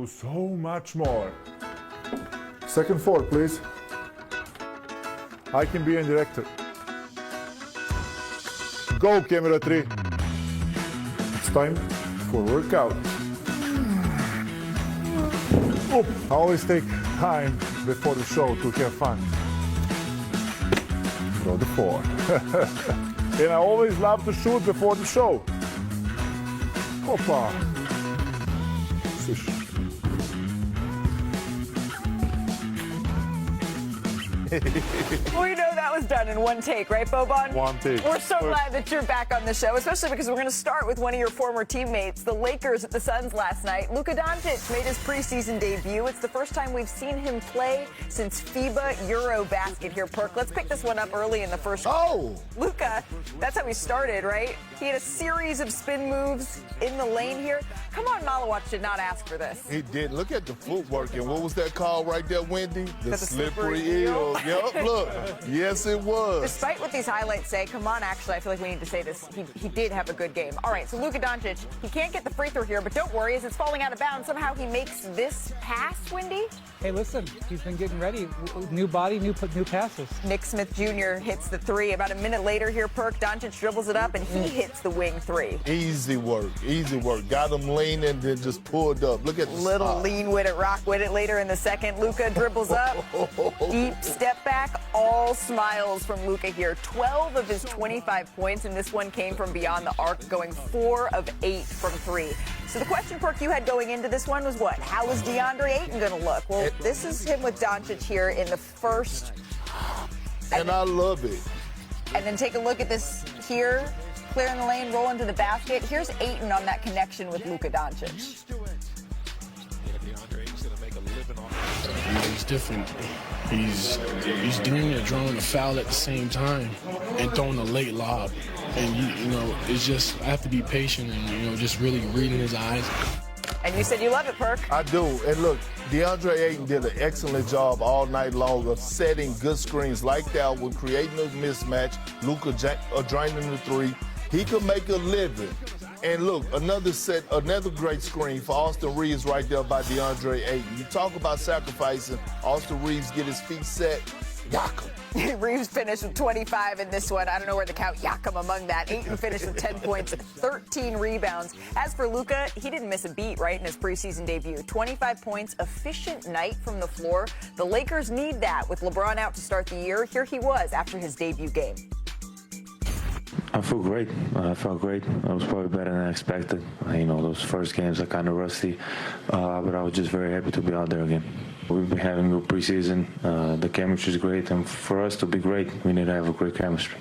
So much more. Second four, please. I can be a director. Go, camera 3. It's time for workout. Oh, I always take time before the show to have fun. Throw the 4. And I always love to shoot before the show. Opa. Swish. We know that was done in one take, right, Boban? One take. We're so glad that you're back on the show, especially because we're going to start with one of your former teammates, the Lakers at the Suns last night. Luka Doncic made his preseason debut. It's the first time we've seen him play since FIBA Eurobasket here, Perk. Let's pick this one up early in the first. Oh! Luka, that's how he started, right? He had a series of spin moves in the lane here. Come on, Malawatch did not ask for this. He did. Look at the footwork. And what was that called right there, Wendy? The slippery eel. Yep, look. Yes, it was. Despite what these highlights say, come on, actually, I feel like we need to say this. He did have a good game. All right, so Luka Doncic, he can't get the free throw here, but don't worry, as it's falling out of bounds, somehow he makes this pass, Wendy. Hey, listen, he's been getting ready. New body, new passes. Nick Smith Jr. hits the 3. About a minute later here, Perk, Doncic dribbles it up, and he hits the wing 3. Easy work, easy work. Got him leaning, then just pulled up. Look at the Little stop. lean with it, rock with it later in the second. Luka dribbles up, deep step back, all smiles from Luka here. 12 of his 25 points, and this one came from beyond the arc, going 4 of 8 from 3. So the question, Perk, you had going into this one was what? How is DeAndre Ayton going to look? Well, this is him with Doncic here in the first. And I love it. And then take a look at this here. Clearing the lane, rolling to the basket. Here's Ayton on that connection with Luka Doncic. He's different. He's doing it, drawing a foul at the same time and throwing a late lob. And you know, it's just I have to be patient and just really reading his eyes. And you said you love it, Perk. I do. And look, DeAndre Ayton did an excellent job all night long of setting good screens like that with creating a mismatch. Luka draining the 3. He could make a living. And look, another great screen for Austin Reeves right there by DeAndre Ayton. You talk about sacrificing. Austin Reeves get his feet set. Yakum. Reeves finished with 25 in this one. I don't know where to count Yakum among that. Ayton finished with 10 points, 13 rebounds. As for Luka, he didn't miss a beat right in his preseason debut. 25 points, efficient night from the floor. The Lakers need that with LeBron out to start the year. Here he was after his debut game. I feel great. I felt great. It was probably better than I expected. Those first games are kind of rusty, but I was just very happy to be out there again. We've been having a good preseason. The chemistry is great, and for us to be great, we need to have a great chemistry.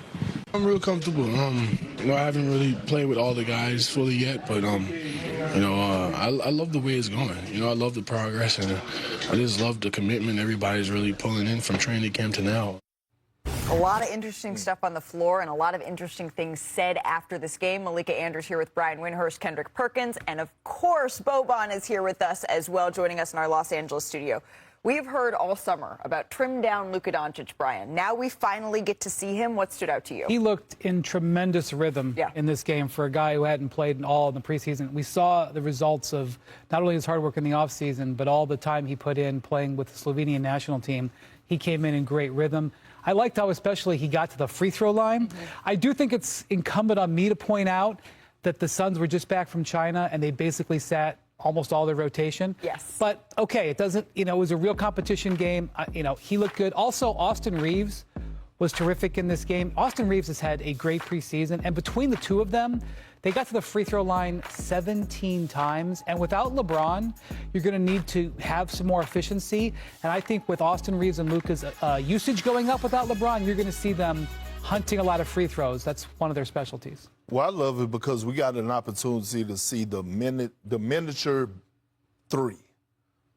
I'm real comfortable. I haven't really played with all the guys fully yet, but I love the way it's going. I love the progress, and I just love the commitment everybody's really pulling in from training camp to now. A lot of interesting stuff on the floor and a lot of interesting things said after this game. Malika Andrews here with Brian Windhorst, Kendrick Perkins, and of course, Boban is here with us as well, joining us in our Los Angeles studio. We have heard all summer about trimmed down Luka Doncic, Brian. Now we finally get to see him. What stood out to you? He looked in tremendous rhythm in this game for a guy who hadn't played all in the preseason. We saw the results of not only his hard work in the offseason, but all the time he put in playing with the Slovenian national team. He came in great rhythm. I liked how especially he got to the free throw line. I do think it's incumbent on me to point out that the Suns were just back from China and they basically sat almost all their rotation. Yes. But, okay, it doesn't, it was a real competition game. He looked good. Also, Austin Reeves was terrific in this game. Austin Reeves has had a great preseason, and between the two of them, they got to the free throw line 17 times. And without LeBron, you're going to need to have some more efficiency. And I think with Austin Reeves and Luka's usage going up without LeBron, you're going to see them hunting a lot of free throws. That's one of their specialties. Well, I love it because we got an opportunity to see the miniature 3.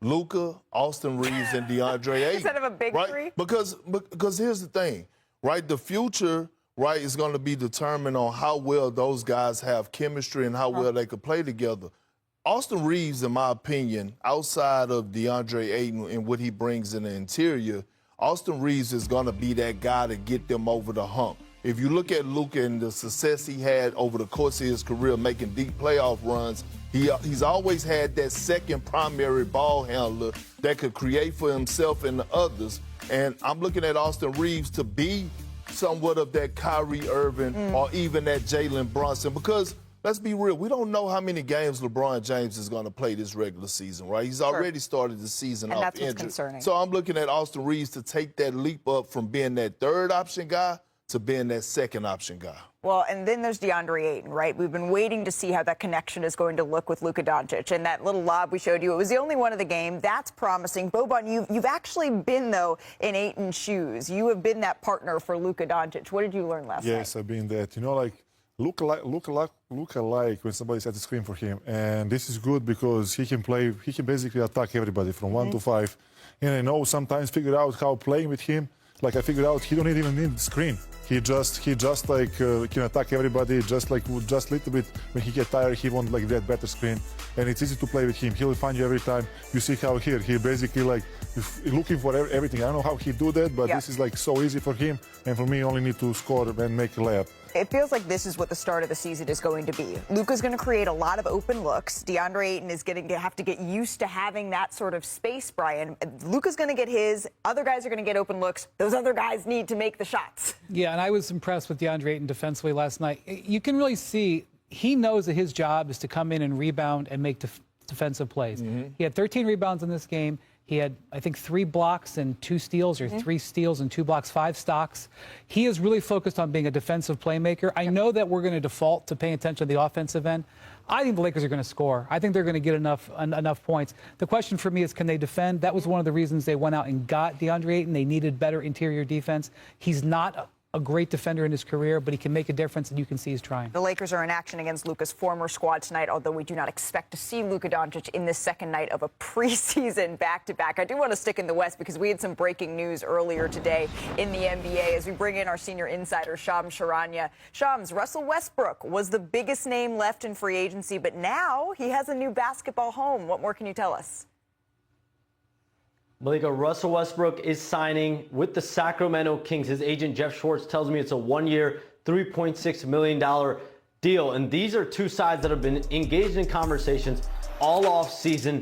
Luka, Austin Reeves, and DeAndre Ayton. Instead of a big 3? Because here's the thing, right? The future, right, is going to be determined on how well those guys have chemistry and how well they could play together. Austin Reeves, in my opinion, outside of DeAndre Ayton and what he brings in the interior, Austin Reeves is going to be that guy to get them over the hump. if you look at Luka and the success he had over the course of his career making deep playoff runs, he's always had that second primary ball handler that could create for himself and the others. And I'm looking at Austin Reeves to be somewhat of that Kyrie Irving or even that Jalen Brunson, because let's be real, we don't know how many games LeBron James is going to play this regular season, right? He's already started the season off injured. Concerning. So I'm looking at Austin Reeves to take that leap up from being that third option guy to being that second option guy. Well, and then there's DeAndre Ayton, right? We've been waiting to see how that connection is going to look with Luka Doncic. And that little lob we showed you, it was the only one of the game. That's promising. Boban, you've actually been, though, in Ayton's shoes. You have been that partner for Luka Doncic. What did you learn last night? Yes, I've been that. You know, like, look alike when somebody sets a screen for him. And this is good because he can basically attack everybody from 1 to 5. And I know sometimes figure out how playing with him, like I figured out he don't even need the screen. He just like can attack everybody just a little bit. When he get tired, he won't like that better screen, and it's easy to play with him. He'll find you every time. You see how he basically like looking for everything. I don't know how he do that, but this is like so easy for him, and for me, only need to score and make a layup. It feels like this is what the start of the season is going to be. Luka's going to create a lot of open looks. DeAndre Ayton is going to have to get used to having that sort of space, Brian. Luka's going to get his. Other guys are going to get open looks. Those other guys need to make the shots. Yeah, and I was impressed with DeAndre Ayton defensively last night. You can really see he knows that his job is to come in and rebound and make defensive plays. He had 13 rebounds in this game. He had, I think, 3 blocks and 2 steals, or 3 steals and 2 blocks, 5 stocks. He is really focused on being a defensive playmaker. I know that we're going to default to paying attention to the offensive end. I think the Lakers are going to score. I think they're going to get enough points. The question for me is, can they defend? That was one of the reasons they went out and got DeAndre Ayton. They needed better interior defense. He's not a great defender in his career, but he can make a difference, and you can see he's trying. The Lakers are in action against Luka's former squad tonight, although we do not expect to see Luka Doncic in this second night of a preseason back-to-back. I do want to stick in the West because we had some breaking news earlier today in the NBA as we bring in our senior insider, Shams Charania. Shams, Russell Westbrook was the biggest name left in free agency, but now he has a new basketball home. What more can you tell us? Malika, Russell Westbrook is signing with the Sacramento Kings. His agent, Jeff Schwartz, tells me it's a 1-year, $3.6 million deal. And these are two sides that have been engaged in conversations all off season,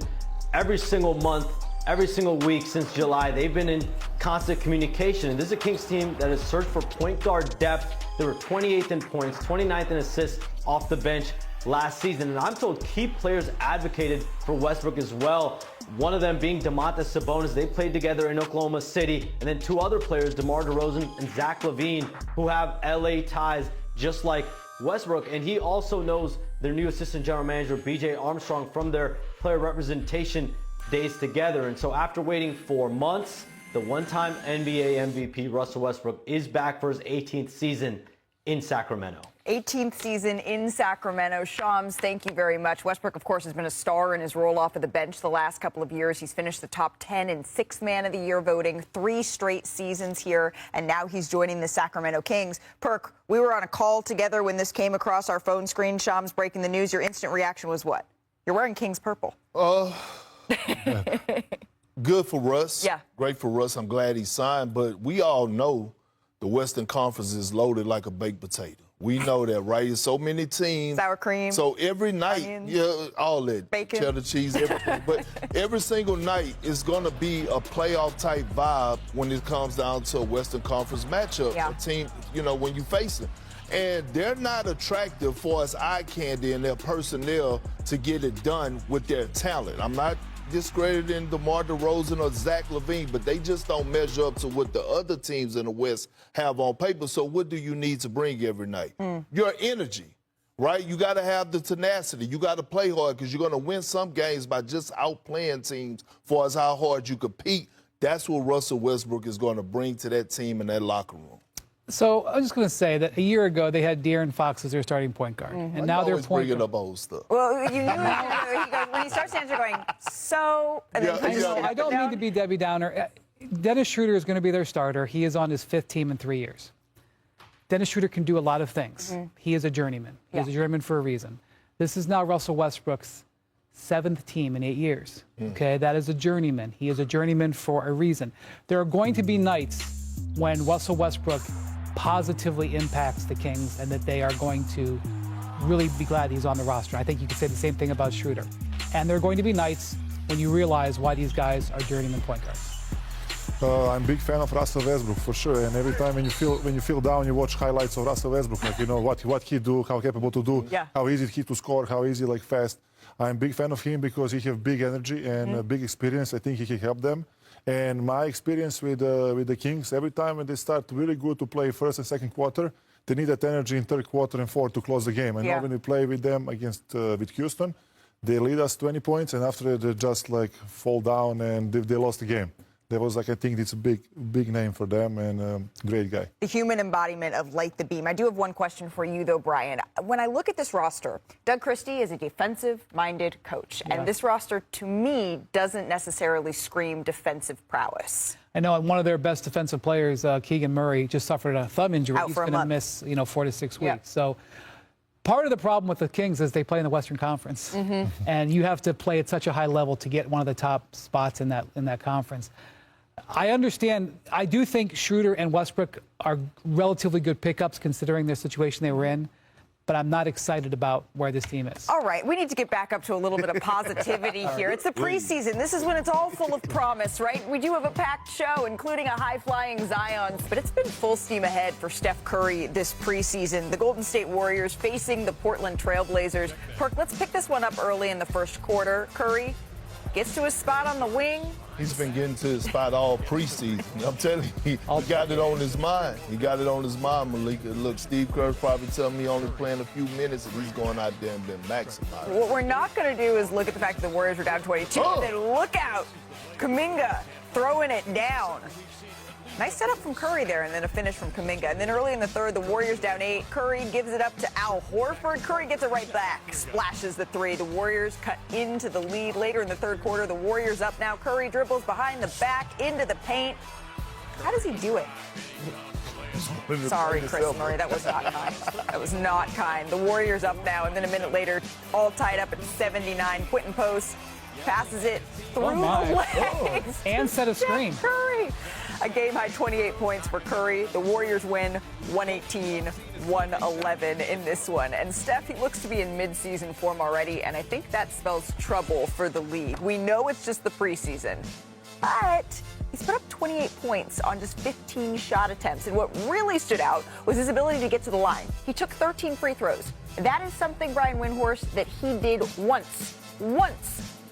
every single month, every single week since July. They've been in constant communication. And this is a Kings team that has searched for point guard depth. They were 28th in points, 29th in assists off the bench last season. And I'm told key players advocated for Westbrook as well. One of them being Domantas Sabonis. They played together in Oklahoma City. And then 2 other players, DeMar DeRozan and Zach LaVine, who have LA ties just like Westbrook. And he also knows their new assistant general manager, BJ Armstrong, from their player representation days together. And so after waiting for months, the one-time NBA MVP, Russell Westbrook, is back for his 18th season in Sacramento. 18th season in Sacramento. Shams, thank you very much. Westbrook, of course, has been a star in his role off of the bench the last couple of years. He's finished the top 10 in 6th Man of the Year voting, 3 straight seasons here, and now he's joining the Sacramento Kings. Perk, we were on a call together when this came across our phone screen. Shams breaking the news. Your instant reaction was what? You're wearing Kings purple. Good for Russ. Yeah. Great for Russ. I'm glad he signed, but we all know the Western Conference is loaded like a baked potato. We know that, right? There's so many teams. Sour cream. So every night, onions, all that. bacon, cheddar cheese, everything. But every single night is going to be a playoff-type vibe when it comes down to a Western Conference matchup. Yeah. A team, when you face them. And they're not attractive for us eye candy and their personnel to get it done with their talent. I'm not discrediting DeMar DeRozan or Zach LaVine, but they just don't measure up to what the other teams in the West have on paper. So what do you need to bring every night? Your energy, right? You got to have the tenacity. You got to play hard because you're going to win some games by just outplaying teams for as how hard you compete. That's what Russell Westbrook is going to bring to that team in that locker room. So I was just going to say that a year ago they had De'Aaron Fox as their starting point guard, and now they're bringing up old stuff. Well, you knew he goes, when he starts answering, going, so, and then I don't mean to be Debbie Downer. Dennis Schroeder is going to be their starter. He is on his 5th team in 3 years. Dennis Schroeder can do a lot of things. He is a journeyman. He's a journeyman for a reason. This is now Russell Westbrook's 7th team in 8 years. Okay, that is a journeyman. He is a journeyman for a reason. There are going to be nights when Russell Westbrook positively impacts the Kings and that they are going to really be glad he's on the roster. I think you could say the same thing about Schroeder. And there are going to be nights when you realize why these guys are journeyman point guards. I'm a big fan of Russell Westbrook for sure, and every time when you feel down, you watch highlights of Russell Westbrook, like what he do, how capable to do, how easy he to score, how easy fast. I'm a big fan of him because he have big energy and big experience. I think he can help them. And my experience with the Kings, every time when they start really good to play first and second quarter, they need that energy in third quarter and fourth to close the game. And now when we play with them against with Houston, they lead us 20 points, and after they just fall down and they lost the game. There was I think it's a big name for them and great guy. The human embodiment of light the beam. I do have one question for you, though, Brian. When I look at this roster, Doug Christie is a defensive-minded coach. And this roster, to me, doesn't necessarily scream defensive prowess. I know one of their best defensive players, Keegan Murray, just suffered a thumb injury. Out He's for a going to month. miss, 4 to 6 weeks. So part of the problem with the Kings is they play in the Western Conference. And you have to play at such a high level to get one of the top spots in that conference. I understand. I do think Schroeder and Westbrook are relatively good pickups considering their situation they were in, but I'm not excited about where this team is. All right, we need to get back up to a little bit of positivity here. It's the preseason. This is when it's all full of promise, right? We do have a packed show, including a high-flying Zion, but it's been full steam ahead for Steph Curry this preseason. The Golden State Warriors facing the Portland Trailblazers. Perk, let's pick this one up early in the first quarter. Curry gets to his spot on the wing. He's been getting to his spot all preseason. I'm telling you, he got it on his mind. He got it on his mind, Malika. Look, Steve Kerr's probably telling me only playing a few minutes, and he's going out there and been maximized. What we're not going to do is look at the fact that the Warriors were down 22. And then look out, Kuminga throwing it down. Nice setup from Curry there, and then a finish from Kuminga. And then early in the third, the Warriors down 8. Curry gives it up to Al Horford. Curry gets it right back, splashes the 3. The Warriors cut into the lead later in the third quarter. The Warriors up now. Curry dribbles behind the back into the paint. How does he do it? Sorry, Chris Murray, that was not kind. That was not kind. The Warriors up now, and then a minute later, all tied up at 79. Quentin Post passes it through the legs. And set a screen. Curry. A game-high 28 points for Curry. The Warriors win 118-111 in this one. And Steph, he looks to be in mid-season form already, and I think that spells trouble for the league. We know it's just the preseason, but he's put up 28 points on just 15 shot attempts. And what really stood out was his ability to get to the line. He took 13 free throws. That is something, Brian Windhorst, that he did once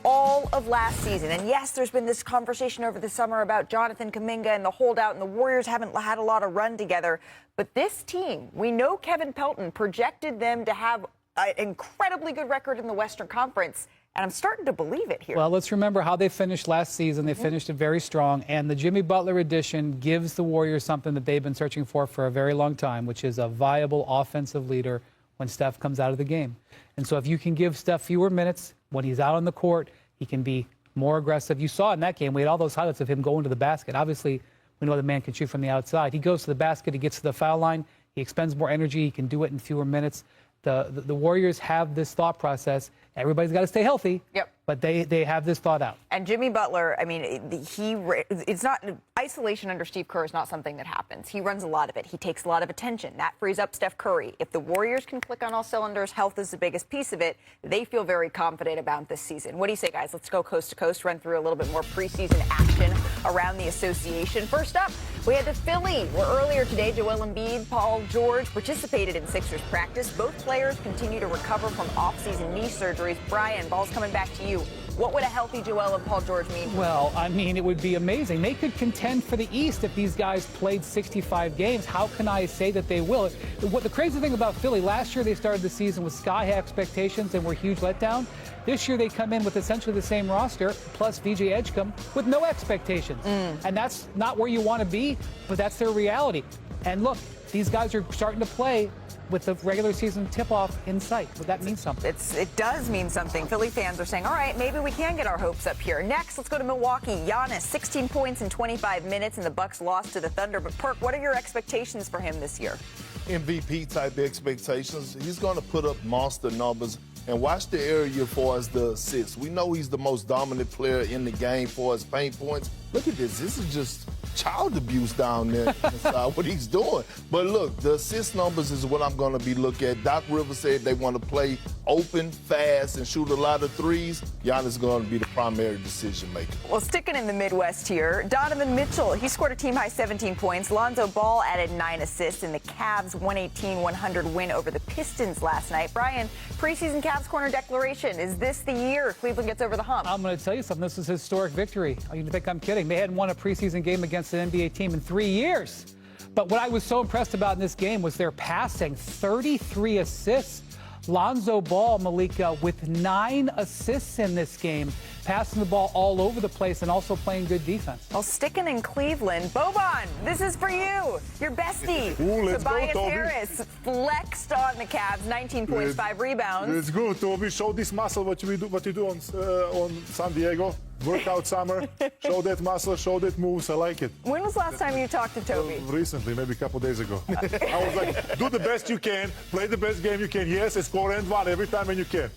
all of last season. And yes, there's been this conversation over the summer about Jonathan Kuminga and the holdout, and the Warriors haven't had a lot of run together. But this team, we know Kevin Pelton projected them to have an incredibly good record in the Western Conference, and I'm starting to believe it here. Well, let's remember how they finished last season. They finished it very strong, and the Jimmy Butler addition gives the Warriors something that they've been searching for a very long time, which is a viable offensive leader when Steph comes out of the game. And so if you can give Steph fewer minutes, when he's out on the court, he can be more aggressive. You saw in that game, we had all those highlights of him going to the basket. Obviously, we know the man can shoot from the outside. He goes to the basket, he gets to the foul line, he expends more energy, he can do it in fewer minutes. The Warriors have this thought process. Everybody's got to stay healthy. Yep. But they have this thought out. And Jimmy Butler, I mean, it's not isolation under Steve Kerr is not something that happens. He runs a lot of it. He takes a lot of attention. That frees up Steph Curry. If the Warriors can click on all cylinders, health is the biggest piece of it. They feel very confident about this season. What do you say, guys? Let's go coast to coast, run through a little bit more preseason action around the association. First up, we had to Philly, where earlier today, Joel Embiid, Paul George participated in Sixers practice. Both players continue to recover from off-season knee surgeries. Brian, ball's coming back to you. What would a healthy Joel and Paul George mean? Well, I mean, it would be amazing. They could contend for the East if these guys played 65 games. How can I say that they will? What the crazy thing about Philly, last year they started the season with sky-high expectations and were a huge letdown. This year they come in with essentially the same roster, plus VJ Edgecombe, with no expectations. And that's not where you want to be, but that's their reality. And look, these guys are starting to play with the regular season tip-off in sight. Well, that means something. It does mean something. Philly fans are saying, all right, maybe we can get our hopes up here. Next, let's go to Milwaukee. Giannis, 16 points in 25 minutes, and the Bucks lost to the Thunder. But, Perk, what are your expectations for him this year? MVP-type expectations. He's going to put up monster numbers. And watch the area for as the assists. We know he's the most dominant player in the game for his paint points. Look at this. This is just child abuse down there inside what he's doing. But look, the assist numbers is what I'm going to be looking at. Doc Rivers said they want to play open, fast, and shoot a lot of threes. Giannis is going to be the primary decision maker. Well, sticking in the Midwest here, Donovan Mitchell, he scored a team-high 17 points. Lonzo Ball added 9 assists in the Cavs' 118-100 win over the Pistons last night. Brian, preseason Cavs Corner declaration. Is this the year Cleveland gets over the hump? I'm going to tell you something. This is a historic victory. You think I'm kidding? They hadn't won a preseason game against an NBA team in 3 years. But what I was so impressed about in this game was their passing. 33 assists. Lonzo Ball, Malika, with 9 assists in this game, passing the ball all over the place and also playing good defense. Well, sticking in Cleveland, Boban, this is for you. Your bestie, Let's Tobias go, Toby. Harris, flexed on the Cavs, 19 points, 5 rebounds. It's good, Toby. Show this muscle what you do on San Diego. Workout summer. Show that muscle, show that moves. I like it. When was the last time you talked to Toby? Recently, maybe a couple days ago. I was like, do the best you can, play the best game you can. Yes, and score and one every time when you can.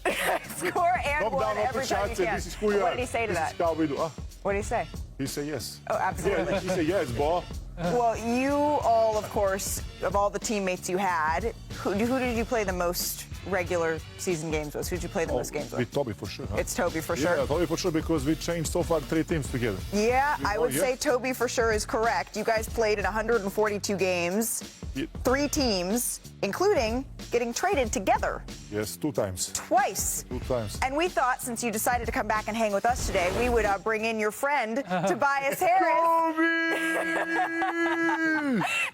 Score and Knock one down every open time you shots, and can. this is who you What are. did he say to This that? is how we do. What did he say? He said yes. Oh, absolutely. Yeah, he said yes, ball. Well, you all, of course, of all the teammates you had, who did you play the most regular season games with? Who did you play the most games with? With Toby for sure. Huh? It's Toby for sure. Yeah, Toby for sure, because we changed so far 3 teams together. Yeah, I would yeah. say Toby for sure is correct. You guys played in 142 games, Yeah. 3 teams, including getting traded together Yes, 2 times. twice. 2 times. And we thought, since you decided to come back and hang with us today, we would bring in your friend, Tobias Harris.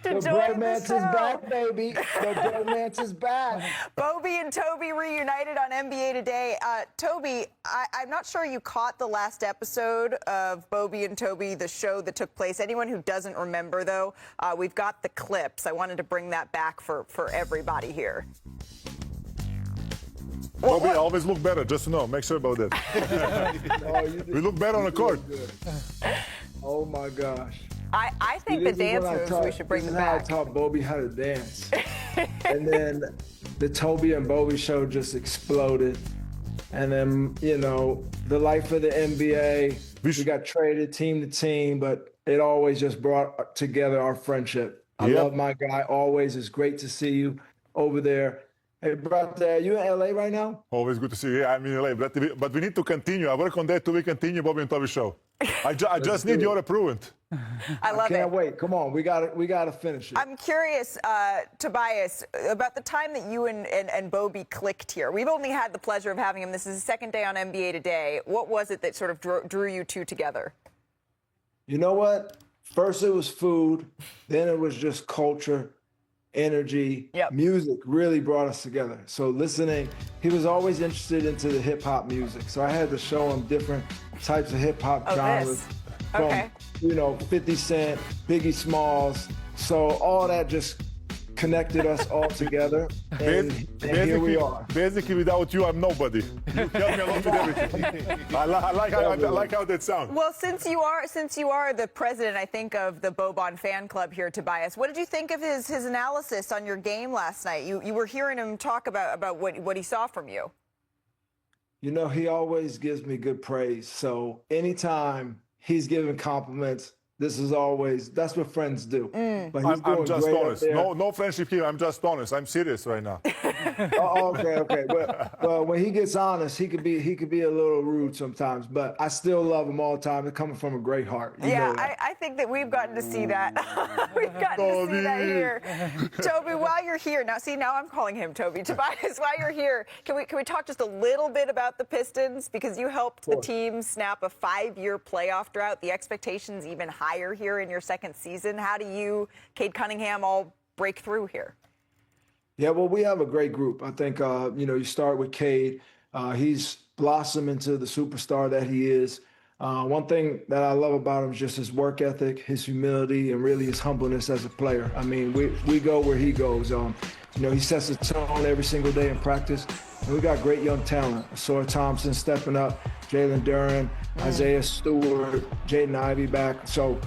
to The join bromance the show. is back, baby. The bromance is back. Bobby and Toby reunited on NBA Today. Toby, I'm not sure you caught the last episode of Bobby and Toby, the show that took place. Anyone who doesn't remember, though, we've got the clips. I wanted to bring that back for everybody here. Toby always look better, just to know. Make sure about that. We look better on the court. Oh my gosh. I think the dance moves, we should bring them back. This is how I taught Bobby how to dance. And then the Toby and Bobby show just exploded. And then, you know, the life of the NBA, we got traded team to team, but it always just brought together our friendship. I love my guy always. It's great to see you over there. Hey, brother, you in LA right now? Always good to see you. Yeah, I'm in LA, but we need to continue. I work on that till we continue Bobby and Toby show. I just need your approval. I love Can't it. wait. Come on, we gotta finish it. I'm curious, Tobias, about the time that you and Bobby clicked here. We've only had the pleasure of having him. This is his second day on NBA Today. What was it that sort of drew you two together? You know what? First it was food, then it was just culture, energy, music really brought us together. So listening, he was always interested into the hip hop music. So I had to show him different types of hip hop genres. Okay. From, you know, 50 Cent, Biggie Smalls. So all that just connected us all together. And here we are. Basically, without you, I'm nobody. You help me a lot with everything. I like how that sounds. Well, since you are the president, I think, of the Boban fan club here, Tobias, what did you think of his analysis on your game last night? You were hearing him talk about what he saw from you. You know, he always gives me good praise. So anytime he's giving compliments, this is always, that's what friends do. But he's I'm just great honest. up there. No friendship here. I'm just honest. I'm serious right now. Okay. Well, when he gets honest, he could be a little rude sometimes, but I still love him all the time. It's coming from a great heart. You know that. I think that we've gotten to see that. We've gotten to see that here. Toby, while you're here, now I'm calling him Toby. Tobias, while you're here, can we talk just a little bit about the Pistons? Because you helped the team snap a 5-year playoff drought. The expectations even higher here in your second season. How do you, Cade Cunningham, all break through here? Yeah, well, we have a great group. I think, you start with Cade. He's blossomed into the superstar that he is. One thing that I love about him is just his work ethic, his humility, and really his humbleness as a player. I mean, we go where he goes. He sets the tone every single day in practice. And we got great young talent. Sawyer Thompson stepping up, Jalen Duren, Isaiah Stewart, Jaden Ivey back. So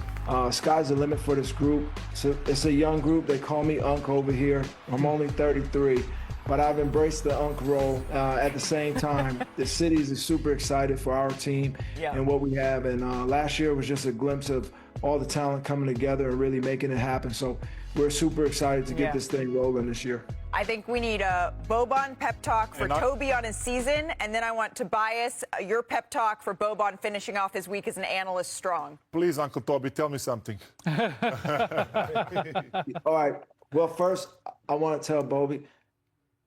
sky's the limit for this group. So it's a young group. They call me Unc over here. I'm only 33. but I've embraced the Unc role. At the same time, the cities is super excited for our team and what we have. And last year was just a glimpse of all the talent coming together and really making it happen. So we're super excited to get this thing rolling this year. I think we need a Boban pep talk for Toby on his season, and then I want Tobias, your pep talk for Boban finishing off his week as an analyst strong. Please, Uncle Toby, tell me something. All right. Well, first, I want to tell Bobby,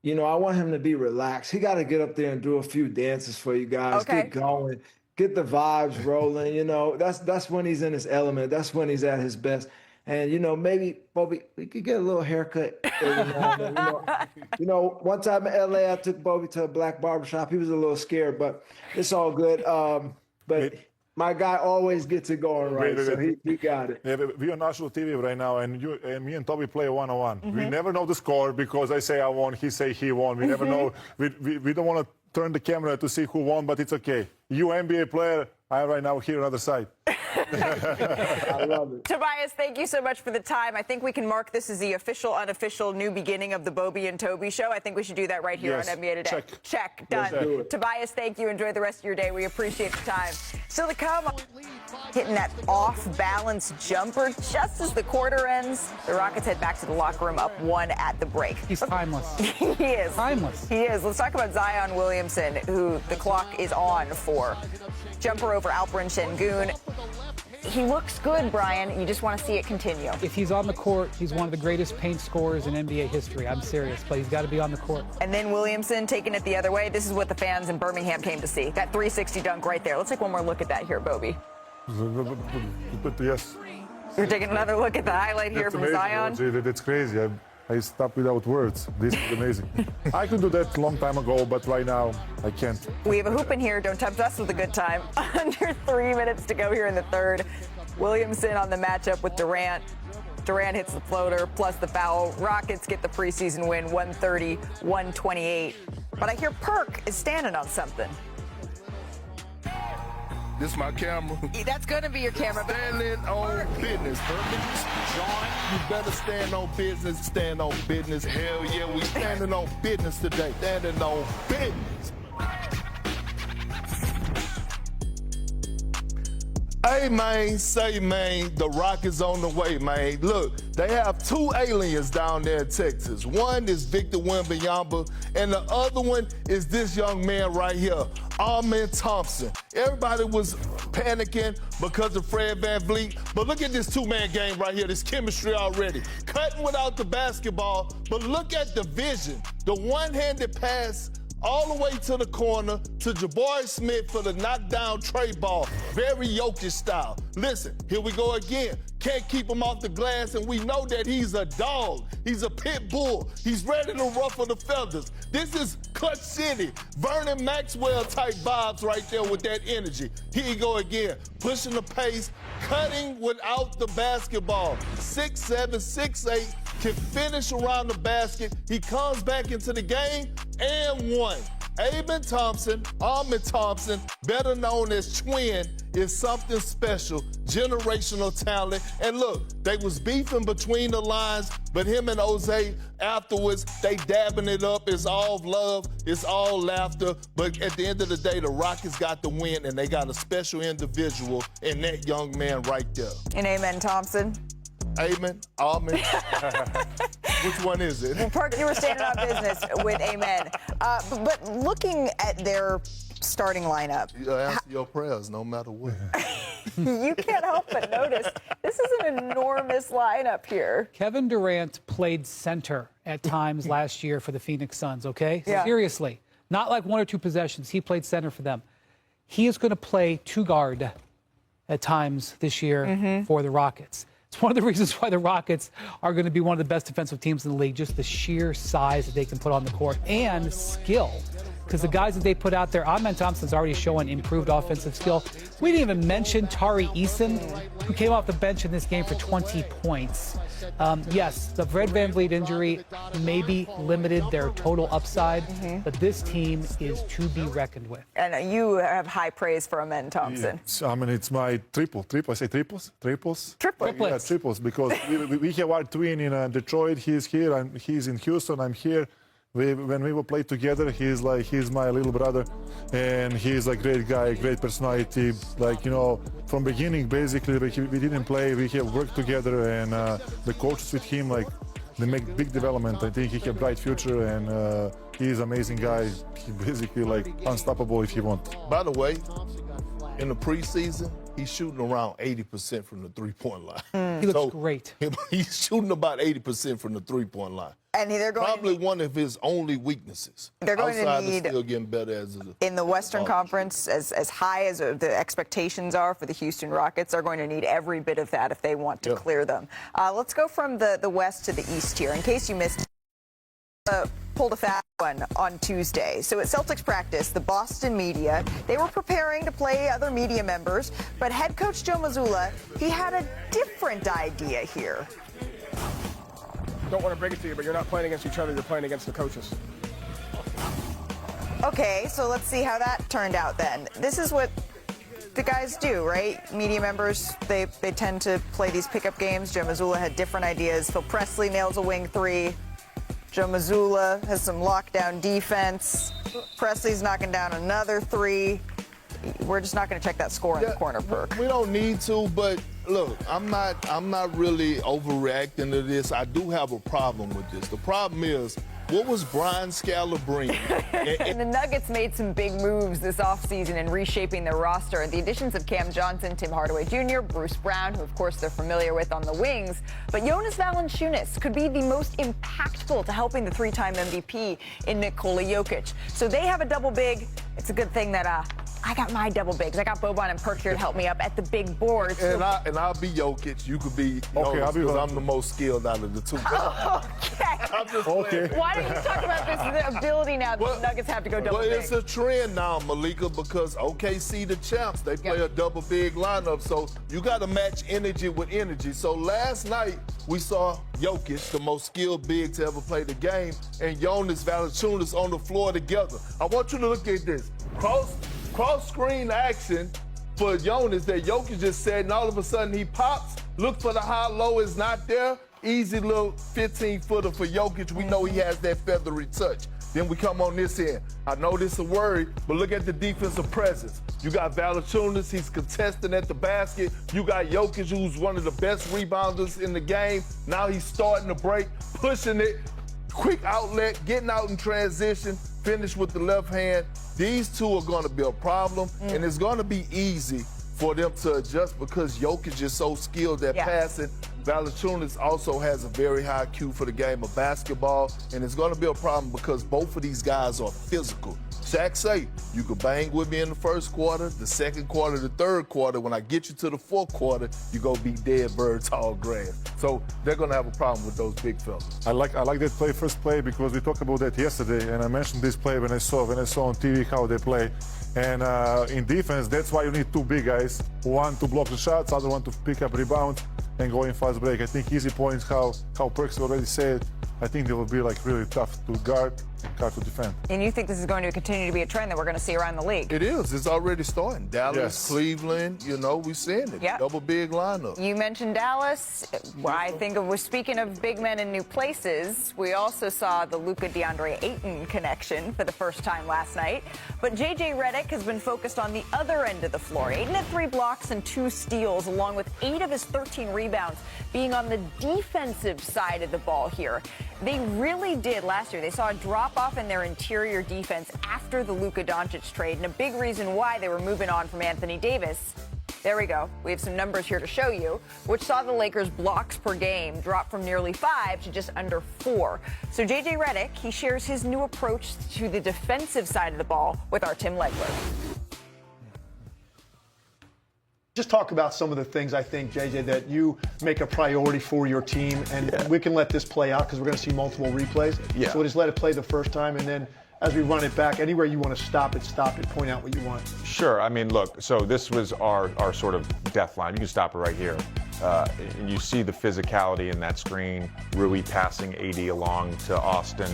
you know, I want him to be relaxed. He got to get up there and do a few dances for you guys. Get going. Get the vibes rolling. You know, that's when he's in his element. That's when he's at his best. And, you know, maybe, Bobby, we could get a little haircut every now and then. You know, one time in L.A., I took Bobby to a black barbershop. He was a little scared, but it's all good. But my guy always gets it going right, so he got it. Yeah, we're on national TV right now, and me and Toby play one-on-one. We never know the score because I say I won, he say he won. We never know. We don't want to turn the camera to see who won, but it's okay. You NBA player, I'm right now here on the other side. I love it. Tobias, thank you so much for the time. I think we can mark this as the official, unofficial new beginning of the Bobby and Toby show. I think we should do that right here on NBA Today. Check. Done. Tobias, thank you. Enjoy the rest of your day. We appreciate the time. Still to come, hitting that off-balance jumper just as the quarter ends. The Rockets head back to the locker room up 1 at the break. He's timeless. He is. Timeless. He is. Let's talk about Zion Williamson, who the clock is on for. Jumper over Alperen Sengun. He looks good, Brian. You just want to see it continue. If he's on the court, he's one of the greatest paint scorers in NBA history. I'm serious, but he's got to be on the court. And then Williamson taking it the other way. This is what the fans in Birmingham came to see. That 360 dunk right there. Let's take one more look at that here, Bobby. Yes. You're taking another look at the highlight here from Zion. That's crazy. I stopped without words. This is amazing. I could do that a long time ago, but right now I can't. We have a hoop in here. Don't tempt us with a good time. Under 3 minutes to go here in the third. Williamson on the matchup with Durant. Durant hits the floater plus the foul. Rockets get the preseason win, 130-128. But I hear Perk is standing on something. This is my camera. That's going to be your camera. Standing on business. John, you better stand on business. Stand on business. Hell yeah, we standing on business today. Standing on business. Hey, man, say, man, the Rockets on the way, man. Look, they have 2 aliens down there in Texas. One is Victor Wembanyama, and the other one is this young man right here, Amen Thompson. Everybody was panicking because of Fred VanVleet, but look at this 2-man game right here, this chemistry already. Cutting without the basketball, but look at the vision. The one-handed pass all the way to the corner to Jabari Smith for the knockdown tray ball. Very Jokic style. Listen, here we go again. Can't keep him off the glass, and we know that he's a dog. He's a pit bull. He's ready to ruffle the feathers. This is Clutch City, Vernon Maxwell type vibes right there with that energy. Here you go again, pushing the pace, cutting without the basketball. 6'7", 6'8", can finish around the basket. He comes back into the game and won. Amen Thompson, Ahmed Thompson, better known as Twin, is something special, generational talent. And look, they was beefing between the lines, but him and Jose afterwards, they dabbing it up. It's all love, it's all laughter. But at the end of the day, the Rockets got the win, and they got a special individual in that young man right there. And Amen Thompson. Amen, Amen. Which one is it? Well, Perk, you were standing on business with Amen. But looking at their starting lineup. You answer your prayers no matter what. You can't help but notice this is an enormous lineup here. Kevin Durant played center at times last year for the Phoenix Suns, okay? Yeah. Seriously. Not like 1 or 2 possessions. He played center for them. He is going to play 2 guard at times this year for the Rockets. It's one of the reasons why the Rockets are going to be one of the best defensive teams in the league, just the sheer size that they can put on the court and skill. Because the guys that they put out there, Amen Thompson's already showing improved offensive skill. We didn't even mention Tari Eason, who came off the bench in this game for 20 points. Yes, the Fred VanVleet injury maybe limited their total upside, but this team is to be reckoned with. And you have high praise for Amen Thompson. Yeah. I mean, it's my triple. I say triples? Triplets. Yeah, triples, because we have our twin in Detroit. He's here, he's in Houston, I'm here. when we will play together, he's my little brother, and he's a great guy, great personality. Like, you know, from beginning, basically, we didn't play, we have worked together, and the coaches with him, like, they make big development. I think he has a bright future, and he's an amazing guy. He basically like unstoppable if he wants. By the way, in the preseason, he's shooting around 80% from the three-point line. He looks great. He's shooting about 80% from the three-point line. And they're going Probably one of his only weaknesses. They're going Outside to need, still getting better as in the Western Conference, as high as the expectations are for the Houston Rockets, they're going to need every bit of that if they want to clear them. Let's go from the West to the East here. In case you missed, pulled a fast one on Tuesday. So at Celtics practice, the Boston media, they were preparing to play other media members, but head coach Joe Mazzulla, he had a different idea here. Don't want to break it to you, but you're not playing against each other, you're playing against the coaches. Okay, so let's see how that turned out then. This is what the guys do, right? Media members, they tend to play these pickup games. Joe Mazzulla had different ideas. Phil Presley nails a wing three. Joe Mazzulla has some lockdown defense. Presley's knocking down another three. We're just not going to check that score in the corner, Perk. We don't need to, but look, I'm not really overreacting to this. I do have a problem with this. The problem is, what was Brian Scalabrine? And the Nuggets made some big moves this offseason in reshaping their roster. The additions of Cam Johnson, Tim Hardaway Jr., Bruce Brown, who of course they're familiar with on the wings. But Jonas Valanciunas could be the most impactful to helping the three-time MVP in Nikola Jokic. So they have a double big. It's a good thing that I got my double bigs. I got Boban and Perk here to help me up at the big board. And I'll be Jokic. You could be Jonas, because I'm the most skilled out of the two. Okay. Why don't you talk about this ability now that the Nuggets have to go double big? Well, it's a trend now, Malika, because OKC, the champs, they play a double big lineup, so you got to match energy with energy. So last night, we saw Jokic, the most skilled big to ever play the game, and Jonas Valanciunas on the floor together. I want you to look at this. Cross-screen action for Jonas that Jokic just said, and all of a sudden he pops, look for the high-low, is not there. Easy little 15-footer for Jokic. We know he has that feathery touch. Then we come on this end. I know this is a worry, but look at the defensive presence. You got Valanciunas, he's contesting at the basket. You got Jokic, who's one of the best rebounders in the game. Now he's starting to break, pushing it, quick outlet, getting out in transition, finish with the left hand. These two are going to be a problem, and it's going to be easy for them to adjust because Jokic is so skilled at passing. Valanciunas also has a very high IQ for the game of basketball, and it's going to be a problem because both of these guys are physical. Shaq say, you could bang with me in the first quarter, the second quarter, the third quarter. When I get you to the fourth quarter, you're going to be dead bird, tall grass. So they're going to have a problem with those big fellas. I like that first play, because we talked about that yesterday, and I mentioned this play when I saw on TV how they play. And in defense, that's why you need two big guys. One to block the shots, other one to pick up rebounds and go in fast break. I think easy points, how Perks already said, I think they will be like really tough to guard and hard to defend. And you think this is going to continue to be a trend that we're going to see around the league? It is. It's already starting. Dallas, Cleveland, you know, we're seeing it. Double big lineup. You mentioned Dallas. I think we're speaking of big men in new places. We also saw the Luka DeAndre Ayton connection for the first time last night. But J.J. Redick has been focused on the other end of the floor. Ayton had 3 blocks and 2 steals, along with 8 of his 13 rebounds being on the defensive side of the ball here. They really did last year. They saw a drop-off in their interior defense after the Luka Doncic trade, and a big reason why they were moving on from Anthony Davis. There we go. We have some numbers here to show you, which saw the Lakers' blocks per game drop from nearly 5 to just under 4. So J.J. Redick, he shares his new approach to the defensive side of the ball with our Tim Legler. Just talk about some of the things, I think, JJ, that you make a priority for your team, and we can let this play out because we're going to see multiple replays. So we'll just let it play the first time, and then as we run it back, anywhere you want to stop it, point out what you want. Sure. I mean, look, so this was our sort of death line. You can stop it right here. And you see the physicality in that screen. Rui passing AD along to Austin.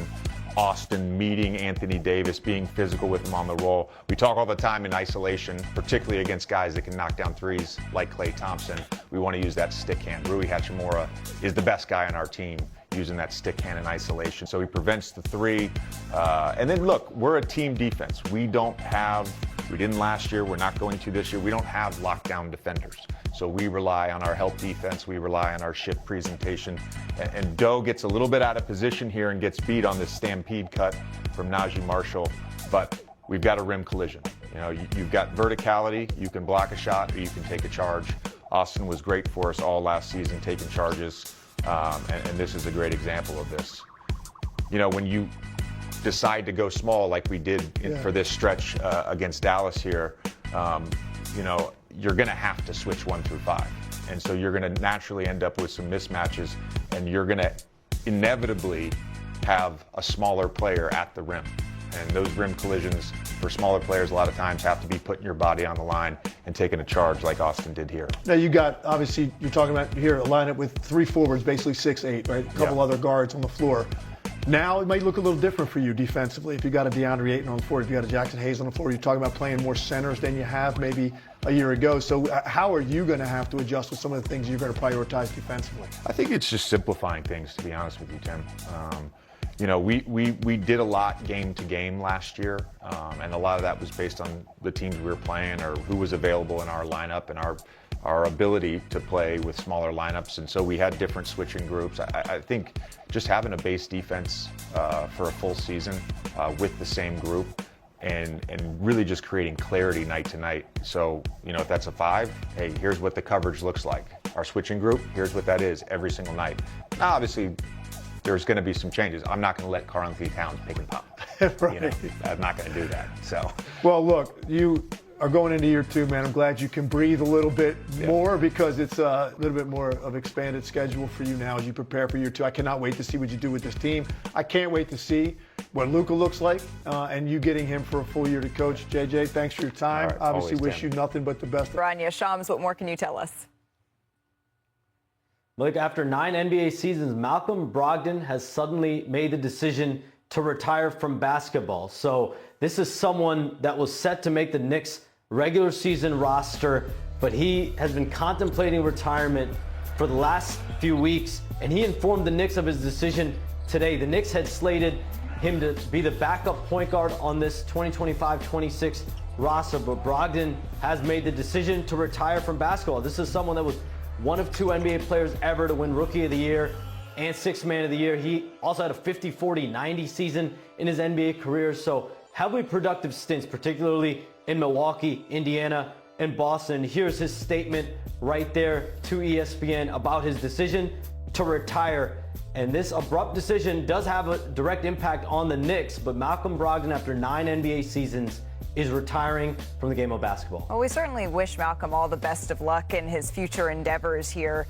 Austin meeting Anthony Davis, being physical with him on the roll. We talk all the time in isolation, particularly against guys that can knock down threes like Klay Thompson. We want to use that stick hand. Rui Hachimura is the best guy on our team using that stick hand in isolation. So he prevents the three. And then look, we're a team defense. We didn't last year, we're not going to this year. We don't have lockdown defenders. So we rely on our help defense, we rely on our shift presentation. And Doe gets a little bit out of position here and gets beat on this stampede cut from Najee Marshall. But we've got a rim collision. You know, you've got verticality, you can block a shot or you can take a charge. Austin was great for us all last season, taking charges, and this is a great example of this. You know, when you decide to go small like we did for this stretch against Dallas here, you know, you're going to have to switch 1 through 5. And so you're going to naturally end up with some mismatches, and you're going to inevitably have a smaller player at the rim. And those rim collisions for smaller players a lot of times have to be putting your body on the line and taking a charge like Austin did here. Now you got, obviously, you're talking about here a lineup with 3 forwards, basically 6'8", right? A couple other guards on the floor. Now it might look a little different for you defensively. If you got a DeAndre Ayton on the floor, if you got a Jackson Hayes on the floor, you're talking about playing more centers than you have maybe a year ago. So how are you going to have to adjust with some of the things you're going to prioritize defensively? I think it's just simplifying things, to be honest with you, Tim. You know, we did a lot game to game last year, and a lot of that was based on the teams we were playing or who was available in our lineup and our ability to play with smaller lineups. And so we had different switching groups. I think just having a base defense for a full season with the same group and really just creating clarity night to night. So, you know, if that's a 5, hey, here's what the coverage looks like. Our switching group, here's what that is every single night. Now, obviously, there's going to be some changes. I'm not going to let Karl-Anthony Towns pick and pop. Right. You know, I'm not going to do that. So, well, look, you are going into year 2, man. I'm glad you can breathe a little bit more because it's a little bit more of expanded schedule for you now as you prepare for year 2. I cannot wait to see what you do with this team. I can't wait to see what Luka looks like and you getting him for a full year to coach. JJ, thanks for your time. Right, obviously, wish you nothing but the best. Rania, Shams, what more can you tell us? Look, after 9 NBA seasons, Malcolm Brogdon has suddenly made the decision to retire from basketball. So this is someone that was set to make the Knicks regular season roster, but he has been contemplating retirement for the last few weeks, and he informed the Knicks of his decision today. The Knicks had slated him to be the backup point guard on this 2025-26 roster, but Brogdon has made the decision to retire from basketball. This is someone that was one of 2 NBA players ever to win Rookie of the Year and Sixth Man of the Year. He also had a 50-40-90 season in his NBA career. So heavily productive stints, particularly in Milwaukee, Indiana, and Boston. Here's his statement right there to ESPN about his decision to retire. And this abrupt decision does have a direct impact on the Knicks, but Malcolm Brogdon, after 9 NBA seasons, is retiring from the game of basketball. Well, we certainly wish Malcolm all the best of luck in his future endeavors here.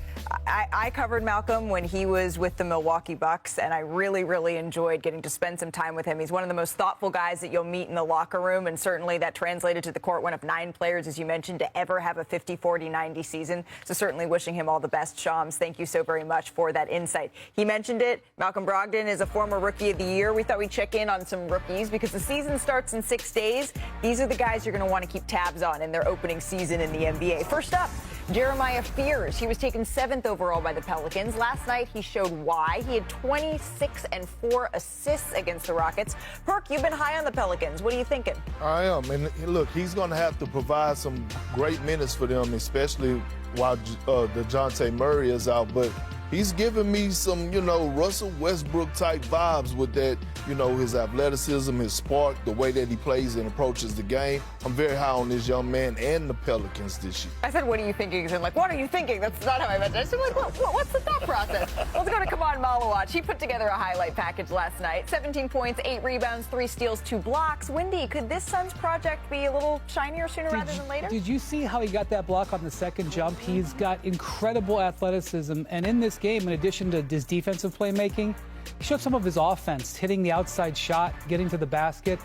I covered Malcolm when he was with the Milwaukee Bucks, and I really, really enjoyed getting to spend some time with him. He's one of the most thoughtful guys that you'll meet in the locker room, and certainly that translated to the court. One of 9 players, as you mentioned, to ever have a 50-40-90 season. So certainly wishing him all the best. Shams, thank you so very much for that insight. He mentioned it. Malcolm Brogdon is a former Rookie of the Year. We thought we'd check in on some rookies because the season starts in 6 days. These are the guys you're going to want to keep tabs on in their opening season in the NBA. First up, Jeremiah Fears. He was taken 7th overall by the Pelicans. Last night, he showed why. He had 26 and 4 assists against the Rockets. Perk, you've been high on the Pelicans. What are you thinking? I am. And look, he's going to have to provide some great minutes for them, especially while DeJounte Murray is out. But he's giving me some, Russell Westbrook type vibes with that, his athleticism, his spark, the way that he plays and approaches the game. I'm very high on this young man and the Pelicans this year. I said, what are you thinking? And like, what are you thinking? That's not how I meant it. I said, like, what's the thought process? Let's go to Kaman Malawatch. He put together a highlight package last night. 17 points, 8 rebounds, 3 steals, 2 blocks. Wendy, could this Suns project be a little shinier sooner rather than later? Did you see how he got that block on the second jump? He's got incredible athleticism. And in this game, in addition to his defensive playmaking, he showed some of his offense, hitting the outside shot, getting to the basket.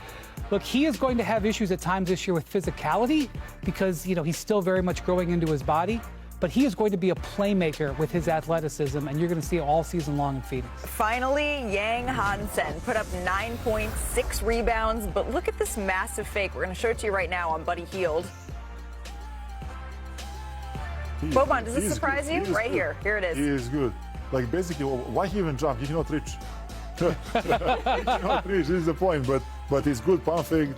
Look, he is going to have issues at times this year with physicality because, he's still very much growing into his body. But he is going to be a playmaker with his athleticism, and you're going to see it all season long in Phoenix. Finally, Yang Hansen put up 9 points, 6 rebounds. But look at this massive fake. We're going to show it to you right now on Buddy Hield. Boban, does this surprise you? Right here. Here it is. He is good. like basically, why he even jump? He cannot reach. He cannot reach. This is the point. But it's good pump fake.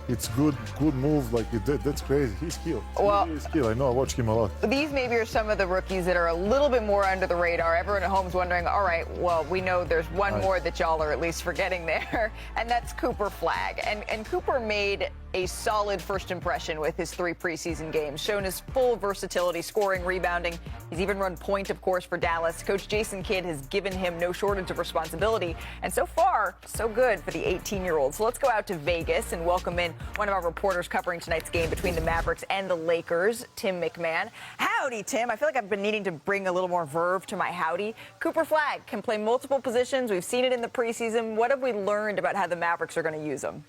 It's good move. Like that's crazy. He's skilled. Well, he's skilled. I know. I watch him a lot. These maybe are some of the rookies that are a little bit more under the radar. Everyone at home's wondering, all right, well, we know there's one more that y'all are at least forgetting there, and that's Cooper Flagg. And Cooper made a solid first impression with his 3 preseason games, shown his full versatility, scoring, rebounding. He's even run point, of course, for Dallas. Coach Jason Kidd has given him no shortage of responsibility, and so far, so good for the 18-year-old. So let's go out to Vegas and welcome in one of our reporters covering tonight's game between the Mavericks and the Lakers, Tim McMahon. Howdy, Tim. I feel like I've been needing to bring a little more verve to my howdy. Cooper Flagg can play multiple positions. We've seen it in the preseason. What have we learned about how the Mavericks are going to use him?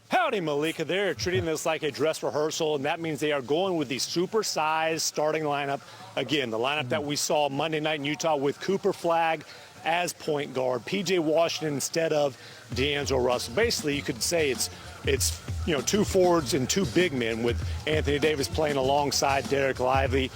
Howdy, Malika. They're treating this like a dress rehearsal, and that means they are going with the super-sized starting lineup. Again, the lineup that we saw Monday night in Utah with Cooper Flagg as point guard, P.J. Washington instead of D'Angelo Russell. Basically, you could say it's 2 forwards and 2 big men with Anthony Davis playing alongside Derek Lively.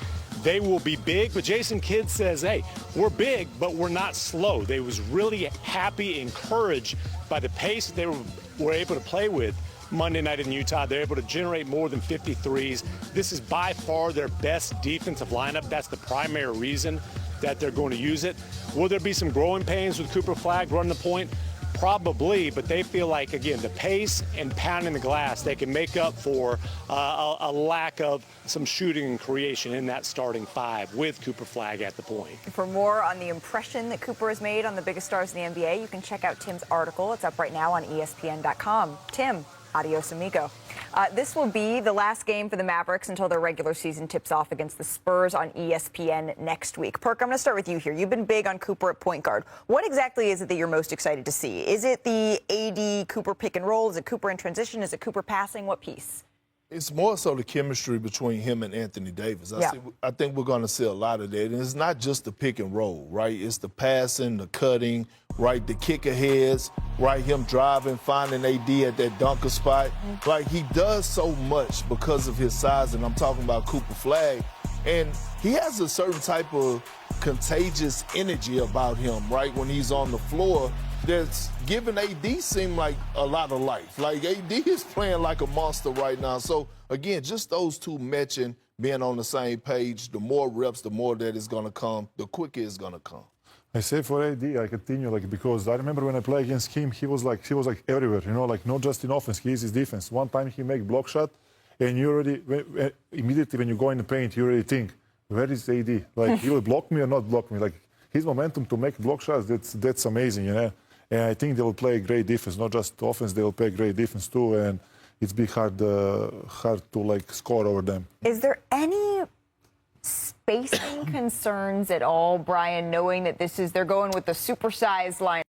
They will be big, but Jason Kidd says, hey, we're big, but we're not slow. They was really happy, encouraged by the pace they were able to play with Monday night in Utah. They're able to generate more than 53s. This is by far their best defensive lineup. That's the primary reason that they're going to use it. Will there be some growing pains with Cooper Flagg running the point? Probably, but they feel like, again, the pace and pounding the glass, they can make up for a lack of some shooting and creation in that starting 5 with Cooper Flagg at the point. For more on the impression that Cooper has made on the biggest stars in the NBA, you can check out Tim's article. It's up right now on ESPN.com. Tim, adios, amigo. This will be the last game for the Mavericks until their regular season tips off against the Spurs on ESPN next week. Perk, I'm going to start with you here. You've been big on Cooper at point guard. What exactly is it that you're most excited to see? Is it the AD Cooper pick and roll? Is it Cooper in transition? Is it Cooper passing? What piece? It's more so the chemistry between him and Anthony Davis. I think we're going to see a lot of that. And it's not just the pick and roll, right? It's the passing, the cutting, right? The kick aheads, right? Him driving, finding AD at that dunker spot. Like, he does so much because of his size, and I'm talking about Cooper Flagg. And he has a certain type of contagious energy about him, right? When he's on the floor, that's giving AD seem like a lot of life. Like, AD is playing like a monster right now. So, again, just those two matching, being on the same page, the more reps, the more that is going to come, the quicker it's going to come. I say for AD, I continue, because I remember when I played against him, he was like everywhere, not just in offense, he's his defense. One time he make block shot, and you already, immediately when you go in the paint, you already think, where is AD? Like, he will block me or not block me? Like, his momentum to make block shots, that's amazing, And I think they will play great defense, not just offense, they will play great defense too, and it's be hard to score over them. Is there any spacing concerns at all, Brian, knowing that they're going with the supersized line?